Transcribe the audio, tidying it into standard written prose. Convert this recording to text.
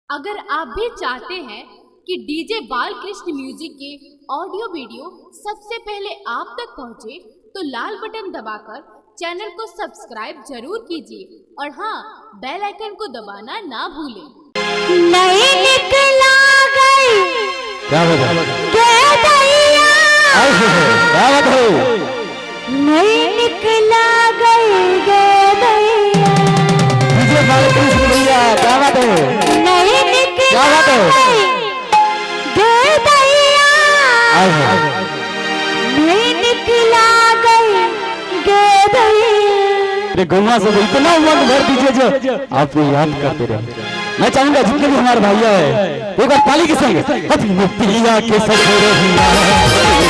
अगर आप भी चाहते हैं कि डीजे बालकृष्ण म्यूजिक के ऑडियो वीडियो सबसे पहले आप तक पहुंचे, तो लाल बटन दबाकर चैनल को सब्सक्राइब जरूर कीजिए और हाँ, बेल आइकन को दबाना ना भूलें। नहीं निकला गई क्या बात है? नहीं निकला गई गे दैया। डीजे बालकृष्ण भैया क्या बात है? नहीं निकला क्या बात है? गई गे दैया। नहीं निकला गई गे दैया। गुम्मा से इतना उमंग भर दीजिए जो आपको याद करते रहे। मैं चाहूंगा जितने भी हमारे भैया है एक बार ताली के संग अपनी पिया के संग